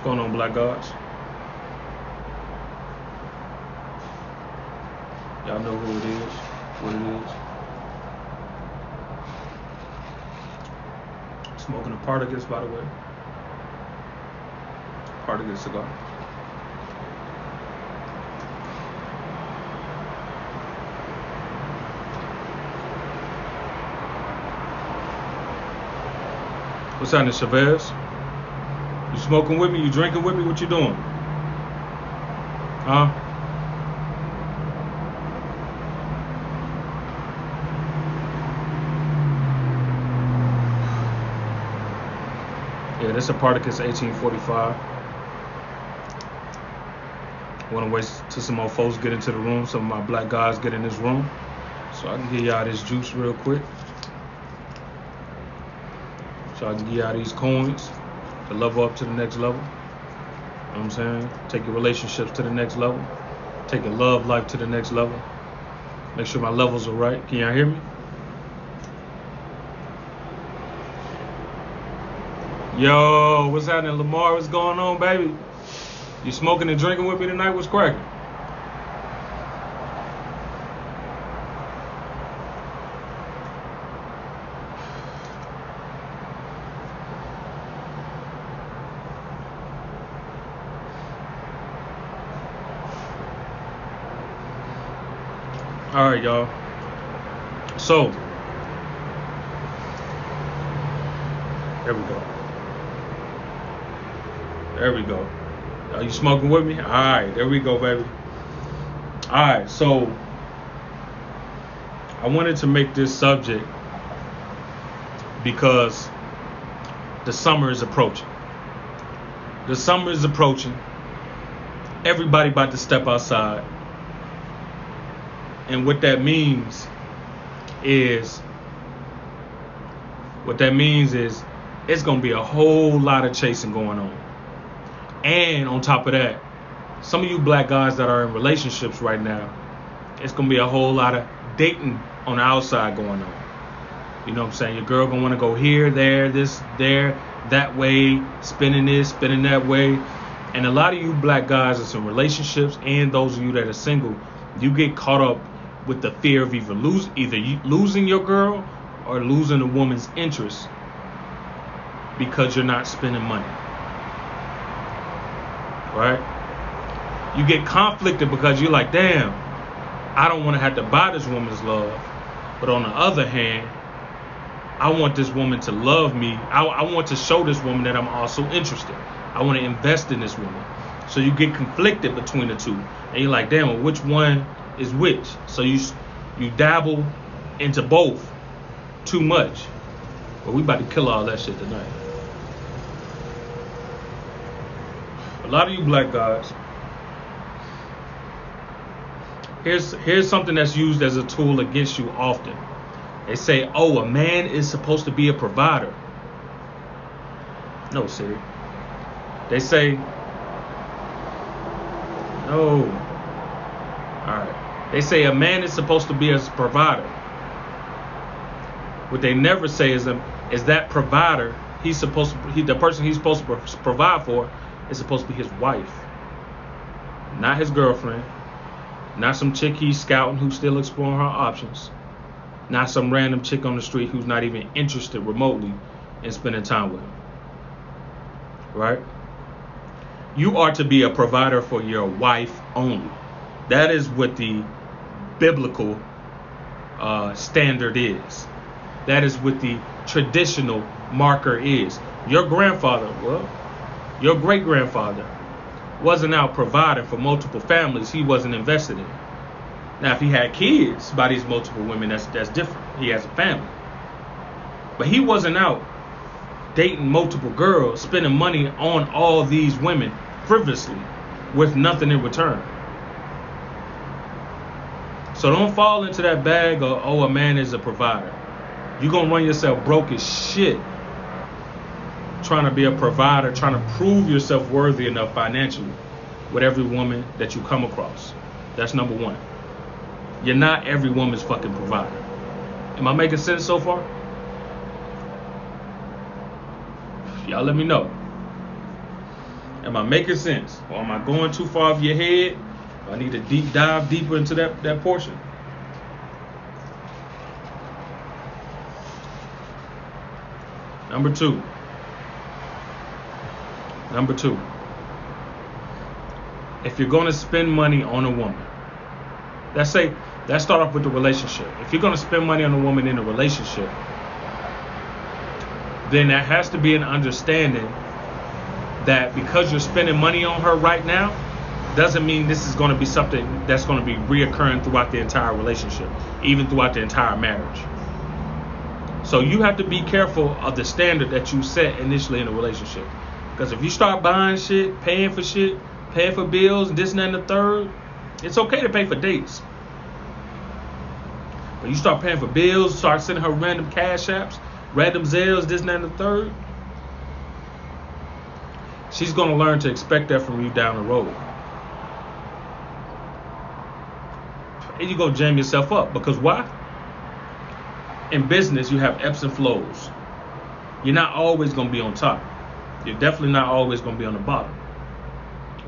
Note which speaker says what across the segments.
Speaker 1: What's going on, black guys? Y'all know who it is, what it is. Smoking a Partagas, by the way. Partagas cigar. What's happening, Chavez? You smoking with me? You drinking with me? What you doing? Huh? Yeah, this is a Partagas 1845. I want to wait till some more folks get into the room. Some of my black guys get in this room, so I can give y'all this juice real quick. So I can give y'all these coins to level up to the next level. You know what I'm saying? Take your relationships to the next level. Take your love life to the next level. Make sure my levels are right. Can y'all hear me? Yo, what's happening, Lamar? What's going on, baby? You smoking and drinking with me tonight? What's cracking? All right, y'all. So, there we go. There we go. Are you smoking with me? All right, there we go, baby. All right, so I wanted to make this subject because the summer is approaching. The summer is approaching. Everybody about to step outside. And what that means is it's going to be a whole lot of chasing going on. And on top of that, some of you black guys that are in relationships right now, it's going to be a whole lot of dating on the outside going on. You know what I'm saying? Your girl going to want to go here, there, this, there, that way, spinning this, spinning that way. And a lot of you black guys that's in relationships and those of you that are single, you get caught up with the fear of either losing your girl or losing a woman's interest because you're not spending money. Right? You get conflicted because you're like, damn, I don't want to have to buy this woman's love. But on the other hand, I want this woman to love me. I want to show this woman that I'm also interested. I want to invest in this woman. So you get conflicted between the two. And you're like, damn, well, which one is which? So you dabble into both too much. But we about to kill all that shit tonight. A lot of you black guys, here's something that's used as a tool against you often. They say, oh, a man is supposed to be a provider. No, Siri. They say, no. Alright. They say a man is supposed to be a provider. What they never say is that provider, the person he's supposed to provide for is supposed to be his wife. Not his girlfriend. Not some chick he's scouting who's still exploring her options. Not some random chick on the street who's not even interested remotely in spending time with him. Right? You are to be a provider for your wife only. That is what the biblical standard is. That is what the traditional marker is. Your grandfather, your great-grandfather wasn't out providing for multiple families he wasn't invested in. Now, if he had kids by these multiple women, that's different. He has a family. But he wasn't out dating multiple girls, spending money on all these women frivolously with nothing in return. So don't fall into that bag of, oh, a man is a provider. You're going to run yourself broke as shit trying to be a provider, trying to prove yourself worthy enough financially with every woman that you come across. That's number one. You're not every woman's fucking provider. Am I making sense so far? Y'all let me know. Am I making sense? Or am I going too far off your head? I need to dive deeper into that portion. Number two. If you're going to spend money on a woman, let's start off with the relationship. If you're going to spend money on a woman in a relationship, then there has to be an understanding that because you're spending money on her right now, doesn't mean this is going to be something that's going to be reoccurring throughout the entire relationship, even throughout the entire marriage. So you have to be careful of the standard that you set initially in a relationship. Because if you start buying shit, paying for bills, this and that and the third, it's okay to pay for dates. But you start paying for bills, start sending her random cash apps, random Zelles, this and that and the third, she's going to learn to expect that from you down the road. And you're going to jam yourself up. Because why? In business, you have ebbs and flows. You're not always going to be on top. You're definitely not always going to be on the bottom.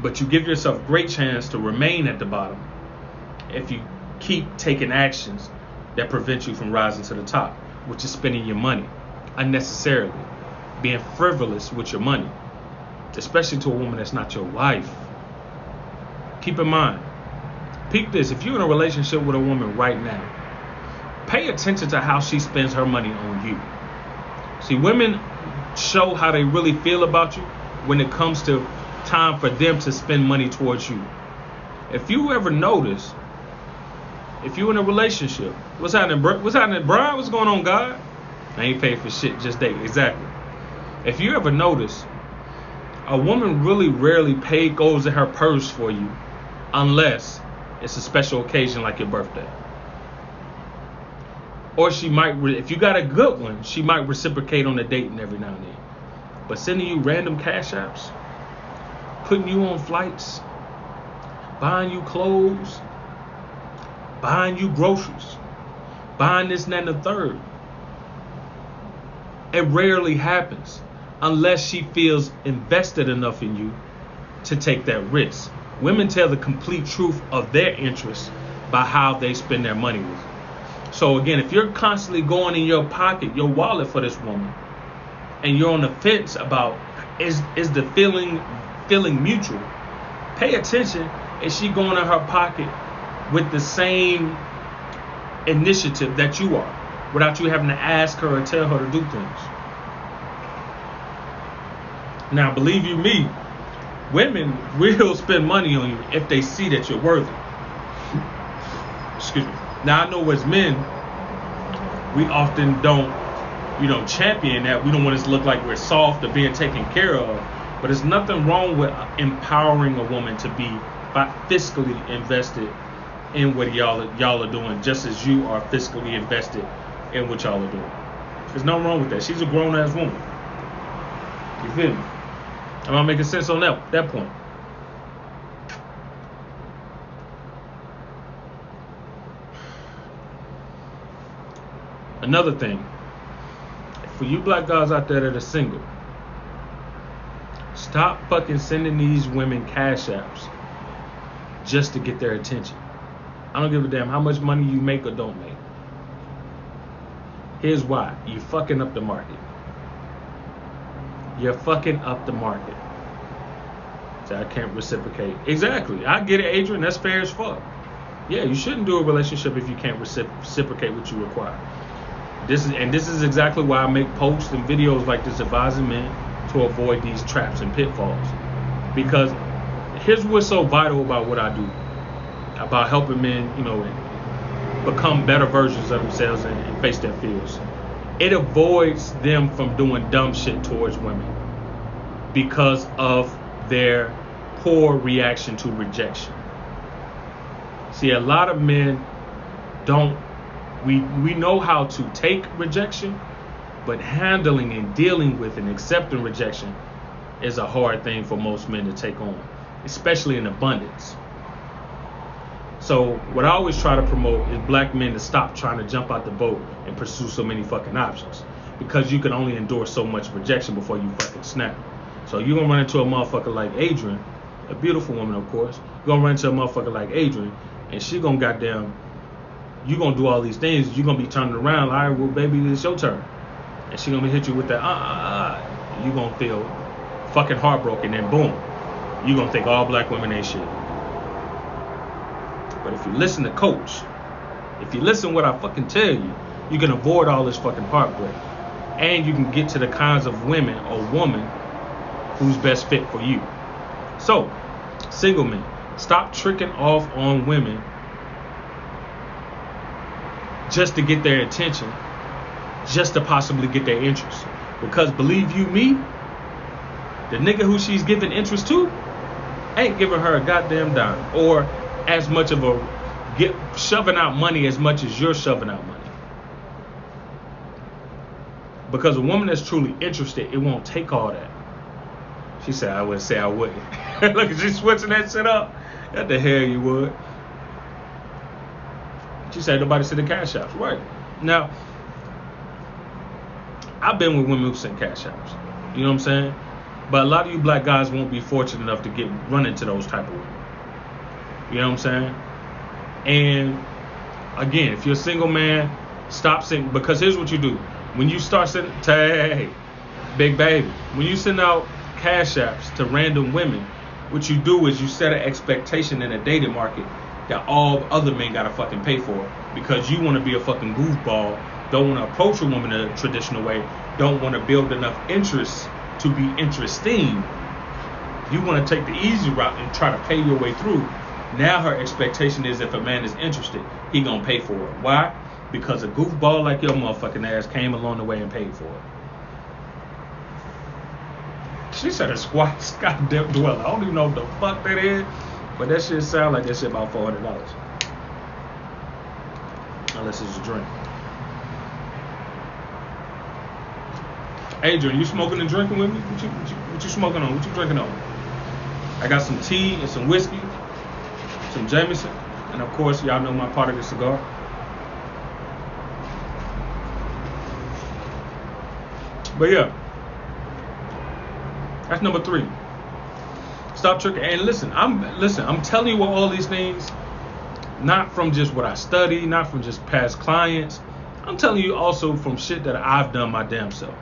Speaker 1: But you give yourself great chance to remain at the bottom if you keep taking actions that prevent you from rising to the top, which is spending your money unnecessarily, being frivolous with your money, especially to a woman that's not your wife. Keep in mind, peep this, if you're in a relationship with a woman right now, pay attention to how she spends her money on you. See, women show how they really feel about you when it comes to time for them to spend money towards you. If you ever notice, if you're in a relationship, what's happening, Brian? What's going on, God? I ain't paid for shit, just date. Exactly. If you ever notice, a woman really rarely goes in her purse for you unless it's a special occasion like your birthday. Or she might, if you got a good one, she might reciprocate on the dating every now and then. But sending you random cash apps, putting you on flights, buying you clothes, buying you groceries, buying this and that and the third, it rarely happens unless she feels invested enough in you to take that risk. Women tell the complete truth of their interests by how they spend their money with you. So again, if you're constantly going in your pocket, your wallet for this woman, and you're on the fence about is the feeling mutual, pay attention. Is she going in her pocket with the same initiative that you are, without you having to ask her or tell her to do things? Now, believe you me, women will spend money on you if they see that you're worthy. Excuse me. Now, I know as men, we often don't, champion that. We don't want it to look like we're soft or being taken care of. But there's nothing wrong with empowering a woman to be fiscally invested in what y'all are doing, just as you are fiscally invested in what y'all are doing. There's nothing wrong with that. She's a grown-ass woman. You feel me? Am I making sense on that point? Another thing, for you black guys out there that are single, stop fucking sending these women cash apps just to get their attention. I don't give a damn how much money you make or don't make. Here's why. You fucking up the market. You're fucking up the market. So I can't reciprocate. Exactly. I get it, Adrian. That's fair as fuck. Yeah, you shouldn't do a relationship if you can't reciprocate what you require. This is exactly why I make posts and videos like this advising men to avoid these traps and pitfalls. Because here's what's so vital about what I do, about helping men, become better versions of themselves and face their fears. It avoids them from doing dumb shit towards women because of their poor reaction to rejection. See, a lot of men don't. We know how to take rejection, but handling and dealing with and accepting rejection is a hard thing for most men to take on, especially in abundance. So what I always try to promote is black men to stop trying to jump out the boat and pursue so many fucking options, because you can only endure so much rejection before you fucking snap. So you're going to run into a motherfucker like Adrian, a beautiful woman, of course. You're going to run into a motherfucker like Adrian, and she going to goddamn, you going to do all these things. You're going to be turning around, like, all right, well, baby, it's your turn. And she going to hit you with that, You're going to feel fucking heartbroken, and boom, you're going to think all black women ain't shit. But if you listen to Coach, if you listen to what I fucking tell you, you can avoid all this fucking heartbreak. And you can get to the kinds of women or woman who's best fit for you. So, single men, stop tricking off on women just to get their attention, just to possibly get their interest. Because believe you me, the nigga who she's giving interest to ain't giving her a goddamn dime, or as much of a shoving out money as much as you're shoving out money. Because a woman that's truly interested, it won't take all that. She said, I would say I wouldn't. Look, she's switching that shit up. What the hell you would? She said nobody sent the cash apps. Right. Now, I've been with women who sent cash apps. You know what I'm saying? But a lot of you black guys won't be fortunate enough to run into those type of women. You know what I'm saying? And again, if you're a single man, stop sending, because here's what you do. When you start sending, hey, big baby, when you send out cash apps to random women, what you do is you set an expectation in a dating market that all other men gotta fucking pay for, because you want to be a fucking goofball, don't want to approach a woman a traditional way, don't want to build enough interest to be interesting. You want to take the easy route and try to pay your way through. Now her expectation is if a man is interested, he gonna pay for it. Why? Because a goofball like your motherfucking ass came along the way and paid for it. She said a squat goddamn dweller. I don't even know what the fuck that is, but that shit sound like that shit about $400. Unless it's a drink. Adrian, you smoking and drinking with me? What you smoking on? What you drinking on? I got some tea and some whiskey, some Jameson, and of course, y'all know my part of the cigar. But yeah, that's number 3. Stop tricking. And listen, I'm telling you all these things, not from just what I study, not from just past clients. I'm telling you also from shit that I've done my damn self.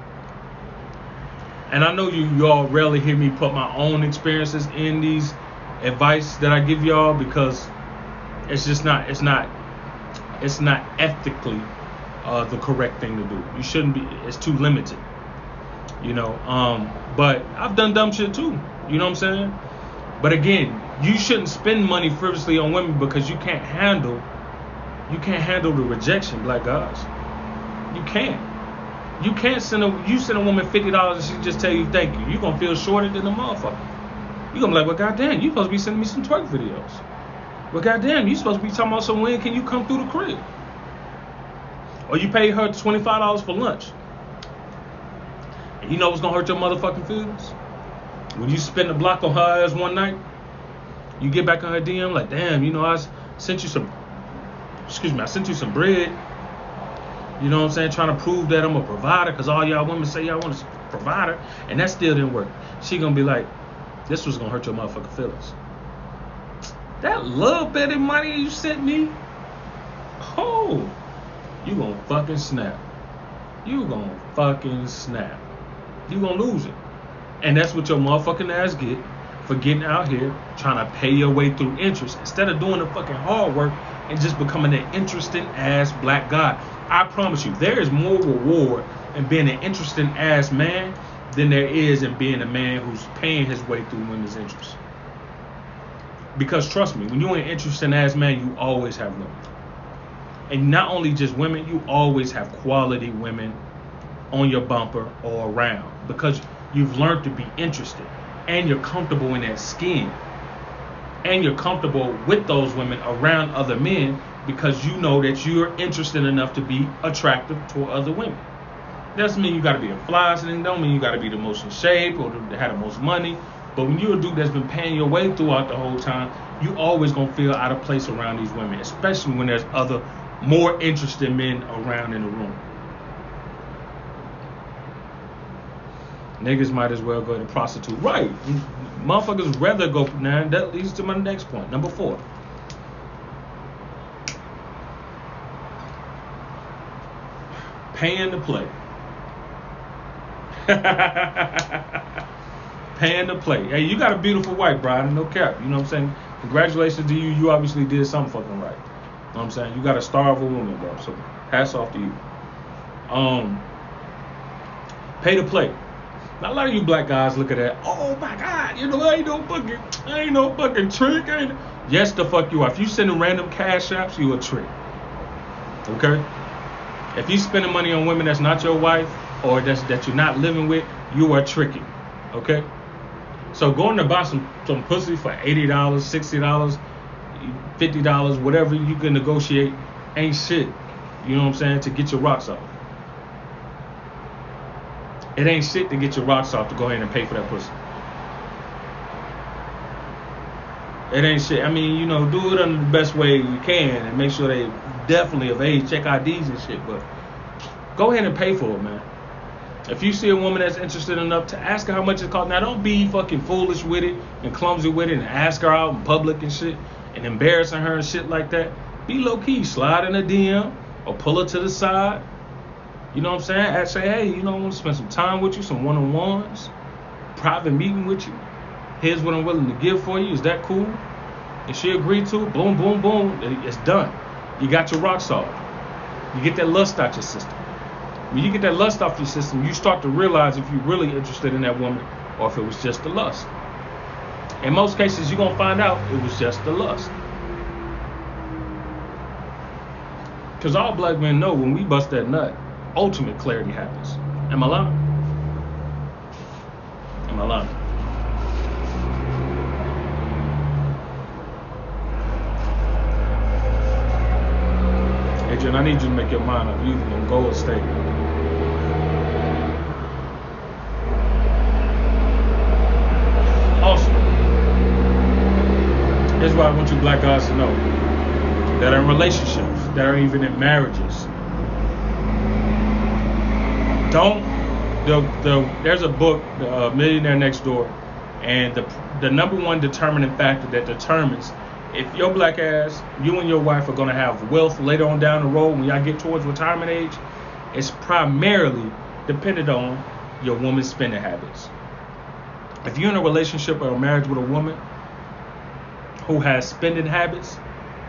Speaker 1: And I know y'all rarely hear me put my own experiences in these advice that I give y'all, because it's just not, it's not ethically the correct thing to do. You shouldn't be, it's too limited. You know, but I've done dumb shit too. You know what I'm saying? But again, you shouldn't spend money frivolously on women because you can't handle the rejection, black guys. You can't. You can't send a woman $50 and she just tell you thank you. You're gonna feel shorted than a motherfucker. You're gonna be like, well, goddamn, you supposed to be sending me some twerk videos. Well, goddamn, you supposed to be talking about some when can you come through the crib? Or you pay her $25 for lunch. And you know what's gonna hurt your motherfucking feelings? When you spend a block on her ass one night, you get back on her DM like, damn, you know, I sent you some bread. You know what I'm saying? Trying to prove that I'm a provider, because all y'all women say y'all want a provider, and that still didn't work. She gonna be like, this was gonna hurt your motherfucking feelings. That little bit of money you sent me, oh, you gonna fucking snap. You gonna fucking snap. You gonna lose it. And that's what your motherfucking ass get for getting out here trying to pay your way through interest instead of doing the fucking hard work and just becoming an interesting ass black guy. I promise you, there is more reward in being an interesting ass man than there is in being a man who's paying his way through women's interests. Because trust me, when you're an interesting ass man, you always have women. And not only just women, you always have quality women on your bumper or around, because you've learned to be interested and you're comfortable in that skin. And you're comfortable with those women around other men because you know that you're interested enough to be attractive to other women. Doesn't mean you got to be a fly, and don't mean you got to be the most in shape or to have the most money. But when you're a dude that's been paying your way throughout the whole time, you always gonna feel out of place around these women, especially when there's other more interested men around in the room. Niggas might as well go to prostitute. Right. Motherfuckers rather go. Now, that leads to my next point. Number 4. Paying to play. Paying to play. Hey, you got a beautiful wife, Brian. No cap. You know what I'm saying? Congratulations to you. You obviously did something fucking right. You know what I'm saying? You got a star of a woman, bro. So hats off to you. Pay to play. Now, a lot of you black guys look at that. Oh my God, you know, I ain't no fucking trick. Yes, the fuck you are. If you sending random cash apps, you a trick. Okay? If you spending money on women that's not your wife or that you're not living with, you are tricking. Okay? So going to buy some pussy for $80, $60, $50, whatever you can negotiate, ain't shit. You know what I'm saying? To get your rocks off. It ain't shit to get your rocks off to go ahead and pay for that pussy. It ain't shit. I mean, you know, do it in the best way you can and make sure they definitely of age, check IDs and shit, but go ahead and pay for it, man. If you see a woman that's interested enough to ask her how much it costs, now don't be fucking foolish with it and clumsy with it and ask her out in public and shit and embarrassing her and shit like that. Be low key, slide in a DM or pull her to the side. You know what I'm saying? Say, hey, you know, I want to spend some time with you, some one-on-ones, private meeting with you. Here's what I'm willing to give for you. Is that cool? If she agreed to it, boom, boom, boom, it's done. You got your rocks off. You get that lust out your system. When you get that lust off your system, you start to realize if you're really interested in that woman or if it was just the lust. In most cases, you're going to find out it was just the lust. Because all black men know when we bust that nut, ultimate clarity happens. Am I lying? Am I lying? Adrian, I need you to make your mind up. You either gonna go or stay. Also, here's what I want you black guys to know that are in relationships, that are even in marriages. There's a book, Millionaire Next Door, and the number one determining factor that determines if your black ass, you and your wife are going to have wealth later on down the road when y'all get towards retirement age, it's primarily dependent on your woman's spending habits. If you're in a relationship or a marriage with a woman who has spending habits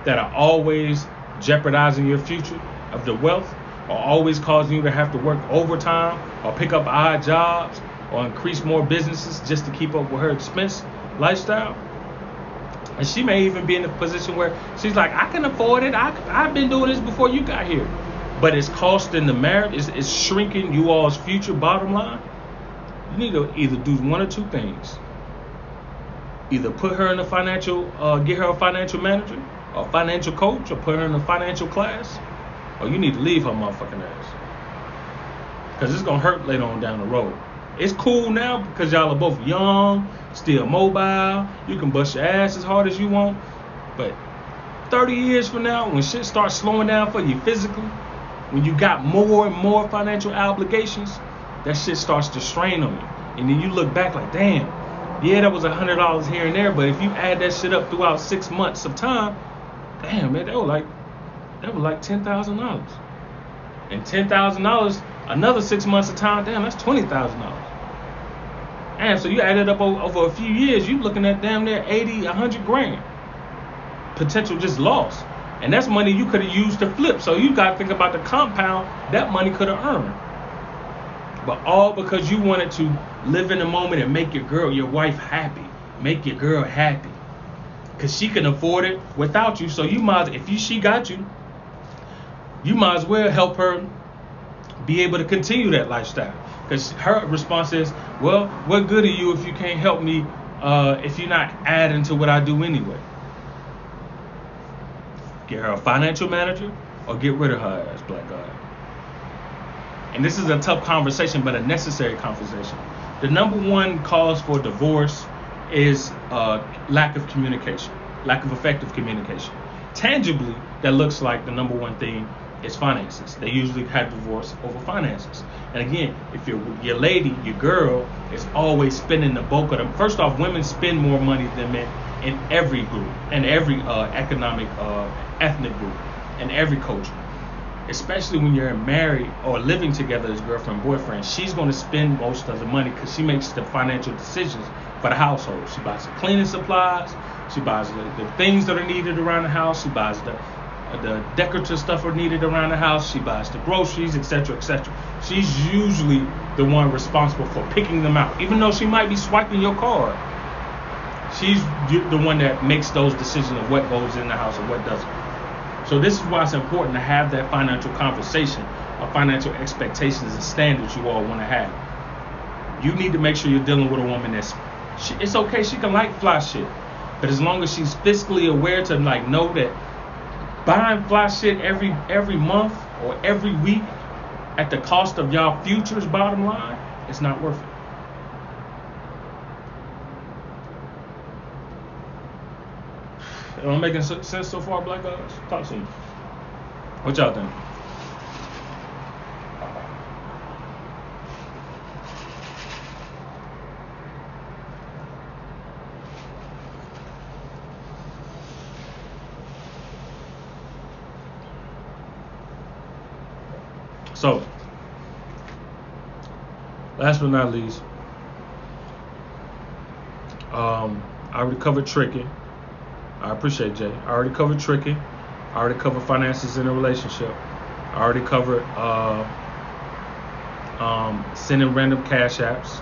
Speaker 1: that are always jeopardizing your future of the wealth, or always causing you to have to work overtime or pick up odd jobs or increase more businesses just to keep up with her expense lifestyle. And she may even be in a position where she's like, I can afford it. I've been doing this before you got here. But it's costing the marriage. It's shrinking you all's future bottom line. You need to either do one or two things. Either put her in a financial, get her a financial manager or financial coach, or put her in a financial class. Or you need to leave her motherfucking ass. Because it's going to hurt later on down the road. It's cool now because y'all are both young, still mobile. You can bust your ass as hard as you want. But 30 years from now, when shit starts slowing down for you physically, when you got more and more financial obligations, that shit starts to strain on you. And then you look back like, damn, yeah, that was $100 here and there. But if you add that shit up throughout 6 months of time, damn, man, that was like $10,000. And $10,000, another 6 months of time, damn, that's $20,000. And so you add it up over a few years, you're looking at damn near 80, 100 grand. Potential just lost. And that's money you could have used to flip. So you got to think about the compound that money could have earned. But all because you wanted to live in the moment and make your wife happy. Make your girl happy. Because she can afford it without you. So you might, she got you, you might as well help her be able to continue that lifestyle. Because her response is, well, what good are you if you can't help me if you're not adding to what I do anyway? Get her a financial manager or get rid of her ass, black guy. And this is a tough conversation, but a necessary conversation. The number one cause for divorce is lack of communication, lack of effective communication. Tangibly, that looks like the number one thing It's finances. They usually have divorce over finances. And again, if your lady, your girl, is always spending the bulk of them. First off, women spend more money than men in every group, in every economic, ethnic group, in every culture. Especially when you're married or living together as girlfriend, boyfriend, she's going to spend most of the money because she makes the financial decisions for the household. She buys the cleaning supplies. She buys the things that are needed around the house. She buys the decorative stuff are needed around the house. She buys the groceries, etc., etc. She's usually the one responsible for picking them out. Even though she might be swiping your card, she's the one that makes those decisions of what goes in the house and what doesn't. So this is why it's important to have that financial conversation of financial expectations and standards you all want to have. You need to make sure you're dealing with a woman it's okay, she can like fly shit, but as long as she's fiscally aware to like know that buying fly shit every month or every week at the cost of y'all future's bottom line, it's not worth it. Am I making sense so far, black guys? Talk to me. What y'all think? So, last but not least, I already covered tricking. I appreciate Jay. I already covered tricking. I already covered finances in a relationship. I already covered sending random cash apps.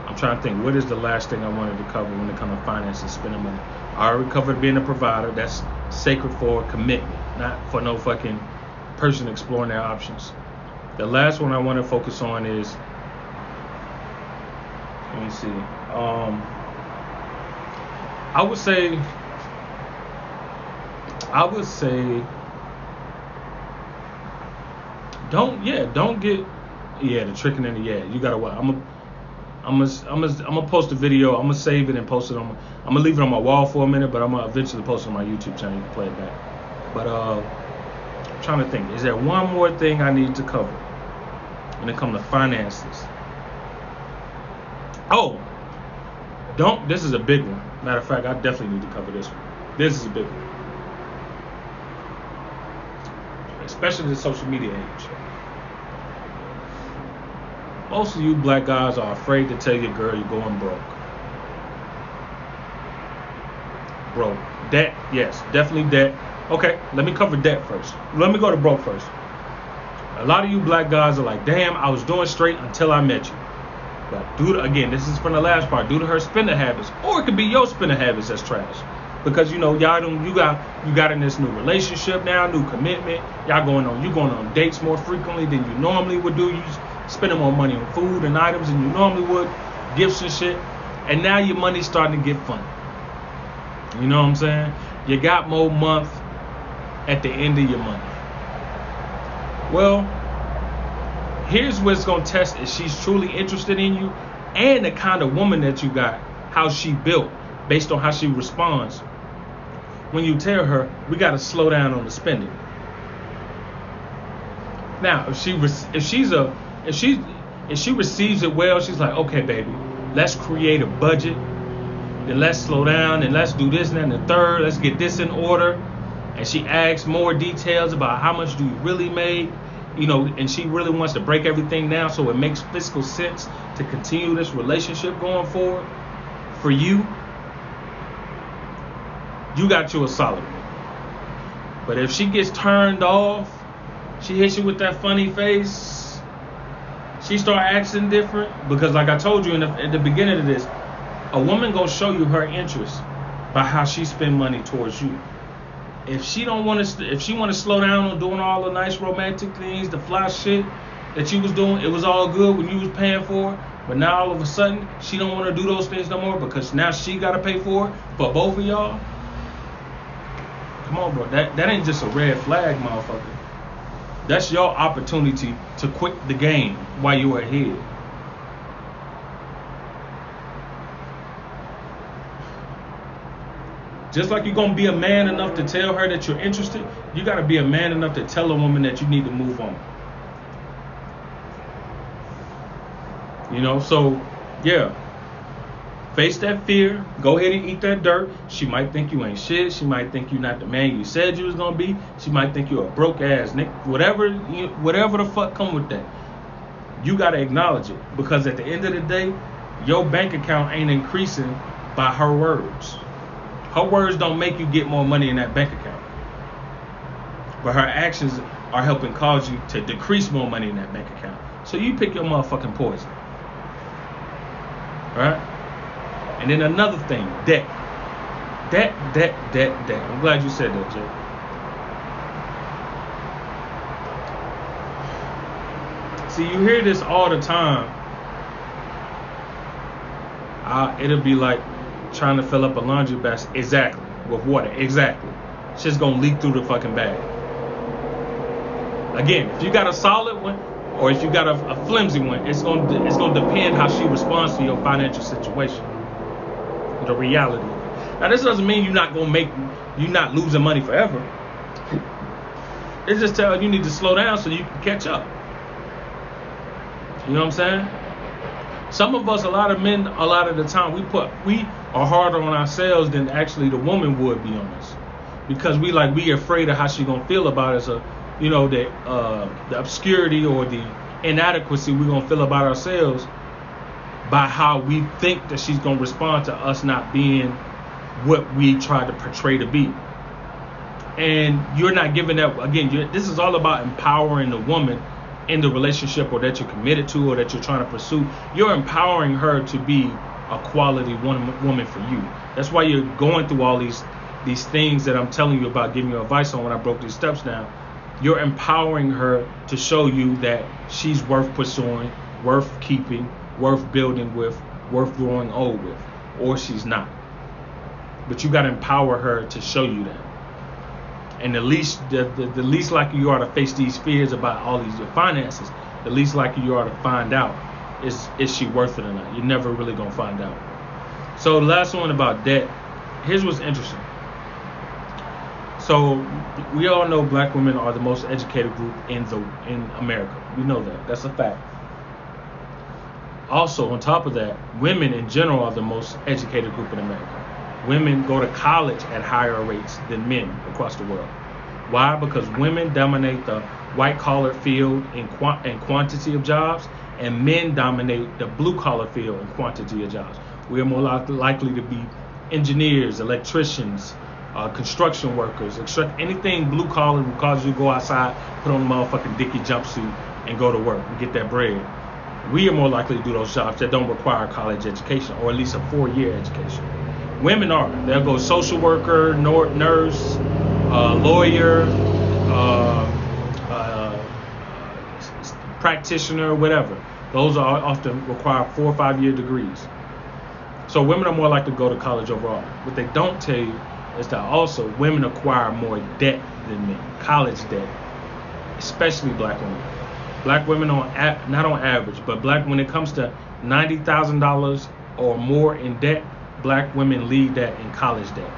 Speaker 1: I'm trying to think, what is the last thing I wanted to cover when it comes to finances, spending money? I already covered being a provider. That's sacred for commitment, not for no fucking person exploring their options. The last one I want to focus on is, let me see. I would say, don't get the tricking in the you gotta what? I'm gonna post a video. I'm gonna save it and post it on. I'm gonna leave it on my wall for a minute, but I'm gonna eventually post it on my YouTube channel. You can play it back. But I'm trying to think. Is there one more thing I need to cover when it comes to finances? Oh, this is a big one. Matter of fact, I definitely need to cover this one. This is a big one. Especially in the social media age. Most of you black guys are afraid to tell your girl you're going broke. Broke. Debt, yes, definitely debt. Okay, let me cover debt first. Let me go to broke first. A lot of you black guys are like, damn, I was doing straight until I met you. But this is from the last part, due to her spending habits, or it could be your spending habits that's trash. Because you got in this new relationship now, new commitment. You going on dates more frequently than you normally would do. You spending more money on food and items than you normally would, gifts and shit. And now your money's starting to get funny. You know what I'm saying? You got more month at the end of your money. Well, here's what's gonna test if she's truly interested in you and the kind of woman that you got, how she built, based on how she responds. When you tell her, we got to slow down on the spending. Now, if she receives it well, she's like, okay, baby, let's create a budget. Then let's slow down and let's do this and then the third. Let's get this in order. And she asks more details about how much do you really make, and she really wants to break everything down so it makes fiscal sense to continue this relationship going forward. For you got you a solid one. But if she gets turned off, she hits you with that funny face, she start acting different, because like I told you at the beginning of this, a woman gonna show you her interest by how she spend money towards you. If she want to slow down on doing all the nice romantic things, the fly shit that you was doing, it was all good when you was paying for it. But now all of a sudden, she don't want to do those things no more because now she got to pay for it for both of y'all. Come on, bro. That ain't just a red flag, motherfucker. That's your opportunity to quit the game while you're ahead. Just like you're going to be a man enough to tell her that you're interested, you got to be a man enough to tell a woman that you need to move on. You know, so, yeah. Face that fear. Go ahead and eat that dirt. She might think you ain't shit. She might think you're not the man you said you was going to be. She might think you're a broke ass nigga. Whatever the fuck come with that. You got to acknowledge it. Because at the end of the day, your bank account ain't increasing by her words. Her words don't make you get more money in that bank account. But her actions are helping cause you to decrease more money in that bank account. So you pick your motherfucking poison. Alright? And then another thing, debt. Debt. I'm glad you said that, Jay. See, you hear this all the time. It'll be like trying to fill up a laundry basket. Exactly. With water. Exactly. Shit's gonna leak through the fucking bag. Again, if you got a solid one or if you got a flimsy one, it's gonna depend how she responds to your financial situation. The reality. Now, this doesn't mean you're not losing money forever. It's just telling you need to slow down so you can catch up. You know what I'm saying? Some of us, a lot of men, a lot of the time, we are harder on ourselves than actually the woman would be on us, because we afraid of how she gonna feel about us, the obscurity or the inadequacy we're gonna feel about ourselves by how we think that she's gonna respond to us not being what we try to portray to be. And you're not giving that. Again, this is all about empowering the woman in the relationship, or that you're committed to, or that you're trying to pursue. You're empowering her to be a quality woman for you. That's why you're going through all these things that I'm telling you about, giving you advice on when I broke these steps down. You're empowering her to show you that she's worth pursuing, worth keeping, worth building with, worth growing old with, or she's not. But you got to empower her to show you that. And the least likely you are to face these fears about all these finances, the least likely you are to find out is she worth it or not. You're never really gonna find out. So the last one about debt. Here's what's interesting. So we all know black women are the most educated group in America. We know that. That's a fact. Also, on top of that, women in general are the most educated group in America. Women go to college at higher rates than men across the world. Why? Because women dominate the white-collar field in quantity of jobs, and men dominate the blue-collar field in quantity of jobs. We are more likely to be engineers, electricians, construction workers, anything blue-collar will cause you to go outside, put on a motherfucking Dickie jumpsuit, and go to work and get that bread. We are more likely to do those jobs that don't require college education, or at least a 4-year education. Women are. They'll go social worker, nurse, lawyer, practitioner, whatever. Those are often require 4 or 5 year degrees. So women are more likely to go to college overall. What they don't tell you is that also women acquire more debt than men, college debt, especially black women. Black women not on average, but when it comes to $90,000 or more in debt, black women lead that in college debt.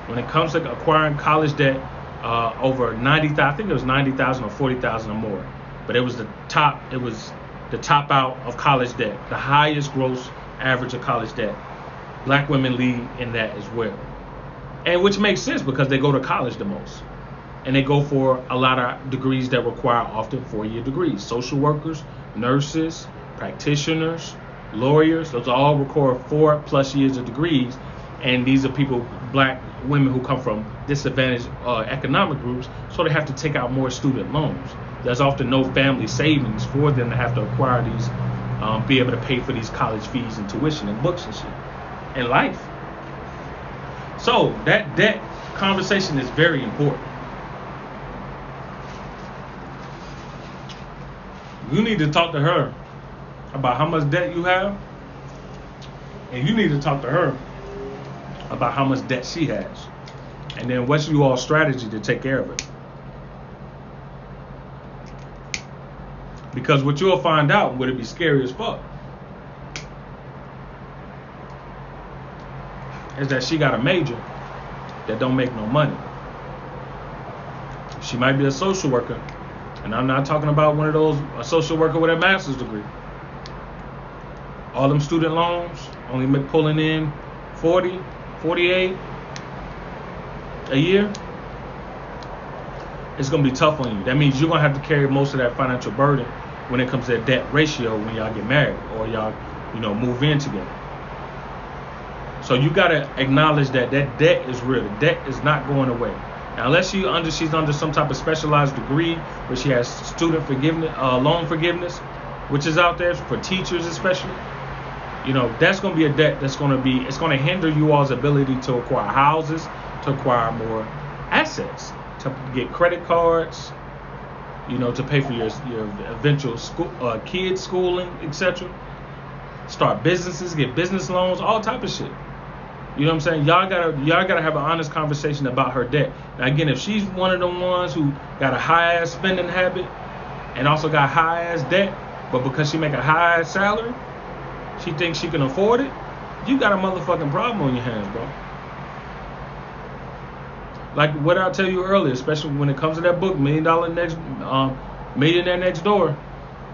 Speaker 1: When it comes to acquiring college debt, over 90,000, I think it was 90,000 or 40,000 or more, but it was the top out of college debt, the highest gross average of college debt. Black women lead in that as well, and which makes sense because they go to college the most, and they go for a lot of degrees that require often 4-year degrees. Social workers, nurses, practitioners, lawyers, those all require 4+ years of degrees, and these are people, black women who come from disadvantaged economic groups, so they have to take out more student loans. There's often no family savings for them to have to acquire these, be able to pay for these college fees and tuition and books and shit, and life. So that debt conversation is very important. You need to talk to her about how much debt you have, and you need to talk to her about how much debt she has, and then what's your all strategy to take care of it. Because what you'll find out, would it be scary as fuck, is that she got a major that don't make no money. She might be a social worker, and I'm not talking about one of those, a social worker with a master's degree. All them student loans only pulling in 40, 48 a year. It's going to be tough on you. That means you're going to have to carry most of that financial burden when it comes to that debt ratio when y'all get married or y'all, move in together. So you got to acknowledge that debt is real. The debt is not going away. Now, unless she's under some type of specialized degree where she has student forgiveness, loan forgiveness, which is out there for teachers especially, that's going to be a debt it's going to hinder you all's ability to acquire houses, to acquire more assets, to get credit cards, to pay for your eventual school, kids' schooling, etc. Start businesses, get business loans, all type of shit. You know what I'm saying? Y'all gotta have an honest conversation about her debt. Now again, if she's one of the ones who got a high ass spending habit and also got high ass debt, but because she make a high ass salary, she thinks she can afford it, you got a motherfucking problem on your hands, bro. Like what I tell you earlier, especially when it comes to that book, Millionaire Next Door,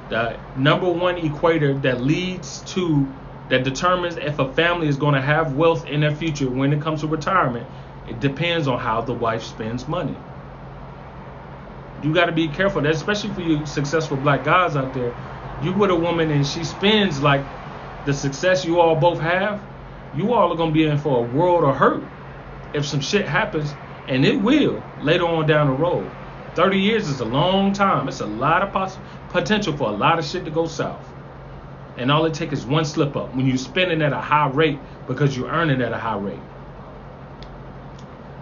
Speaker 1: the number one equator that determines if a family is going to have wealth in their future when it comes to retirement, it depends on how the wife spends money. You got to be careful, that especially for you successful black guys out there. You with a woman and she spends like the success you all both have, you all are going to be in for a world of hurt if some shit happens, and it will later on down the road. 30 years is a long time. It's a lot of potential for a lot of shit to go south. And all it takes is one slip up when you're spending at a high rate because you're earning at a high rate.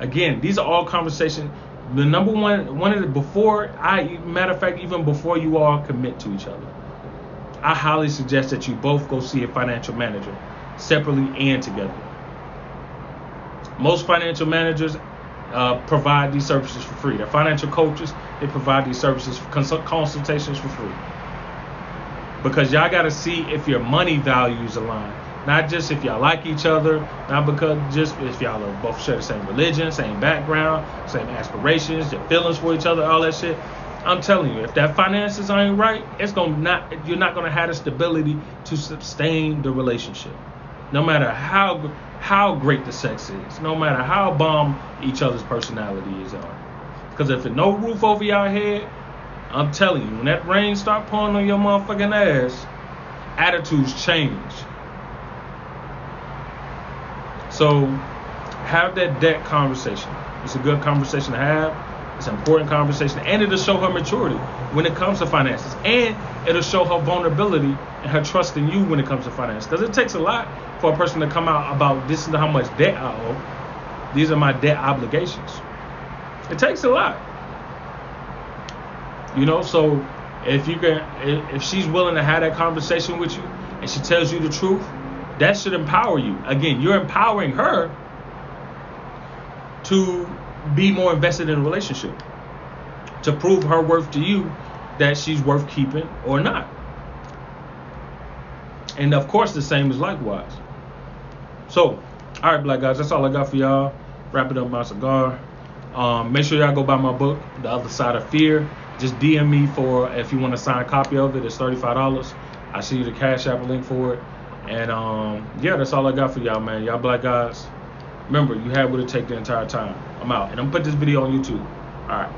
Speaker 1: Again, these are all conversations. The number one of the matter of fact, even before you all commit to each other, I highly suggest that you both go see a financial manager separately and together. Most financial managers provide these services for free. They're financial coaches. They provide these services, consultations for free. Because y'all got to see if your money values align. Not just if y'all like each other, not because just if y'all are both share the same religion, same background, same aspirations, your feelings for each other, all that shit. I'm telling you, if that finances ain't right, you're not gonna have the stability to sustain the relationship. No matter how great the sex is, no matter how bomb each other's personalities are. Because if there's no roof over your head, I'm telling you, when that rain start pouring on your motherfucking ass, attitudes change. So have that debt conversation. It's a good conversation to have. It's an important conversation, and it'll show her maturity when it comes to finances, and it'll show her vulnerability and her trust in you when it comes to finance. Because it takes a lot for a person to come out about, this is how much debt I owe. These are my debt obligations. It takes a lot. So if she's willing to have that conversation with you and she tells you the truth, that should empower you. Again, you're empowering her to be more invested in a relationship, to prove her worth to you, that she's worth keeping or not. And of course, the same is likewise. So, all right, black guys, that's all I got for y'all. Wrapping up my cigar. Make sure y'all go buy my book, The Other Side of Fear. Just DM me if you want to sign a copy of it. It's $35. I see you the Cash App link for it. And yeah, that's all I got for y'all, man. Y'all black guys, remember, you had what it take the entire time. I'm out. And I'm put this video on YouTube. All right.